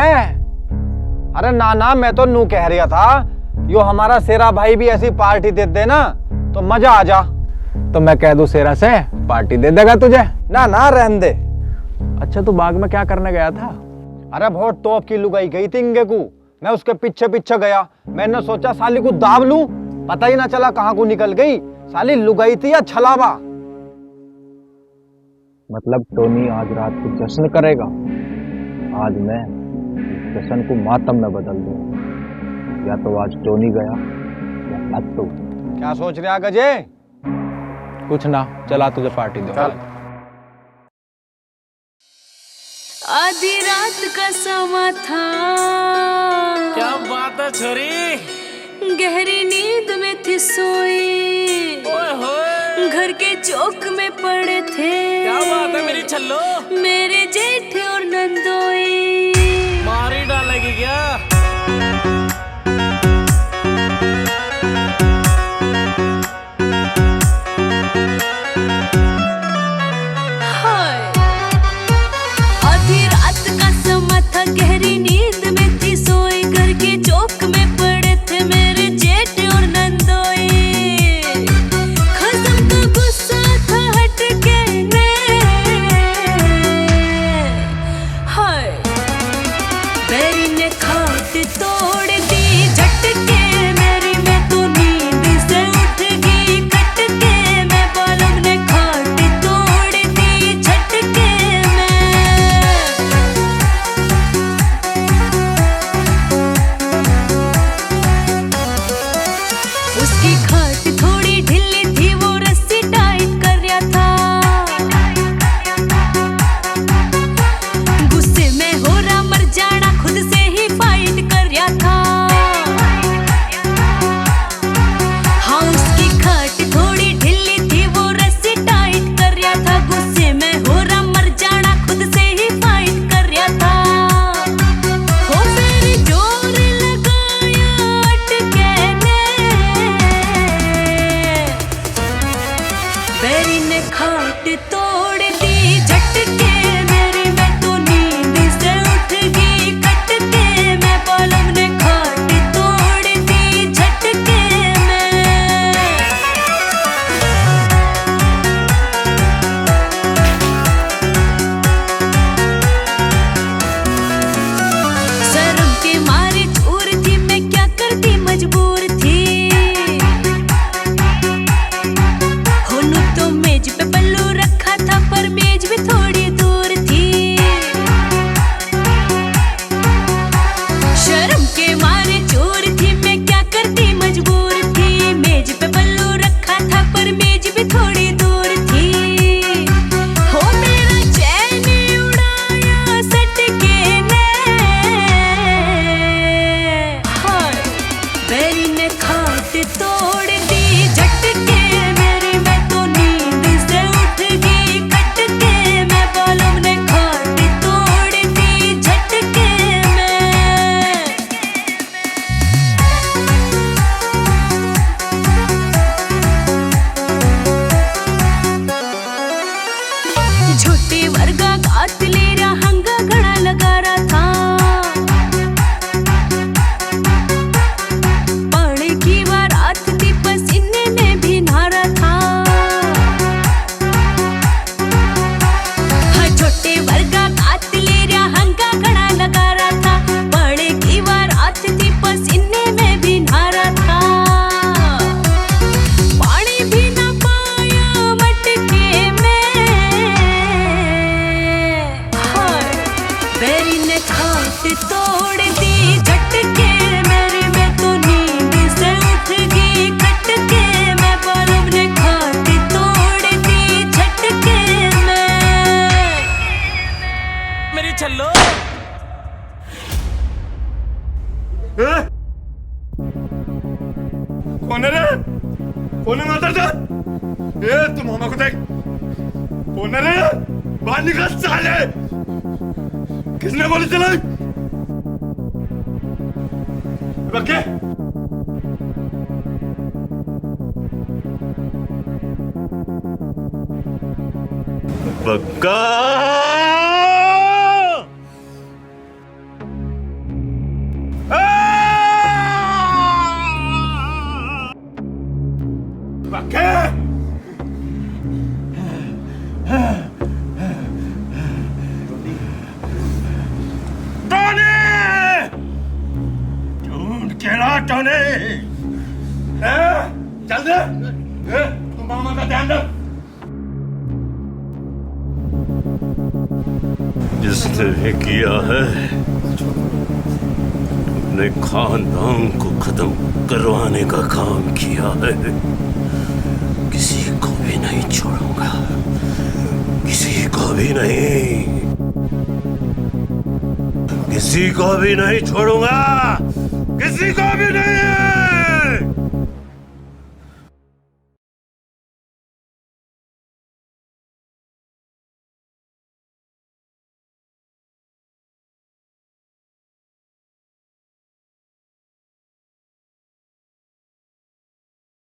अरे ना, मैं तो नू कह रहा था, यो हमारा शेरा भाई भी ऐसी पार्टी दे देना तो मजा आ जा। तो मैं कह दूं शेरा से पार्टी दे देगा तुझे? ना रहने दे। अच्छा, तू बाग में क्या करने गया था? अरे बहुत टॉप की लुगाई गई थी इंगे को, मैं उसके पीछे गया। मैंने सोचा साली को दाब लूं, पता ही ना चला कहाँ को निकल गई। साली लुगाई थी या छलावा। मतलब टोनी आज रात को जश्न करेगा। आज मैं जश्न को मातम में बदल दूंगा। या तो आज टोनी गया या लत्तू। क्या सोच रहा गजे? कुछ ना, चला तुझे पार्टी दो। आधी रात का समा था, क्या बात है छोरी, गहरी नींद में थी सोई, ओए होए, घर के चौक में पड़े थे, क्या बात है मेरी छल्लो, मेरे जेठ और नंदोई। मारी डालेगी क्या? गहरी नींद में थी सोई, घर के चौक में पड़े थे मेरे जेठ और नंदोई। खत्म का गुस्सा था हटके ने, हाय खाट तोड़ दी झटके मेरे में तो नींद से उठ गई खटके मैं बालब ने खाट तोड़ दी झटके में मेरी छल्लो कौन है रे? कौन है माता जान? ए तुम मामा को देख। कौन है रे? बाहर निकल साले। किसने गोली चलाई? बक्के? बक्का! बक्के! टोनी चल दे तुम मामा का ध्यान रख जिसने भी किया है अपने खानदान को खत्म करवाने का काम किया है किसी को भी नहीं छोड़ूंगा किसी को भी नहीं किसी को भी नहीं छोड़ूंगा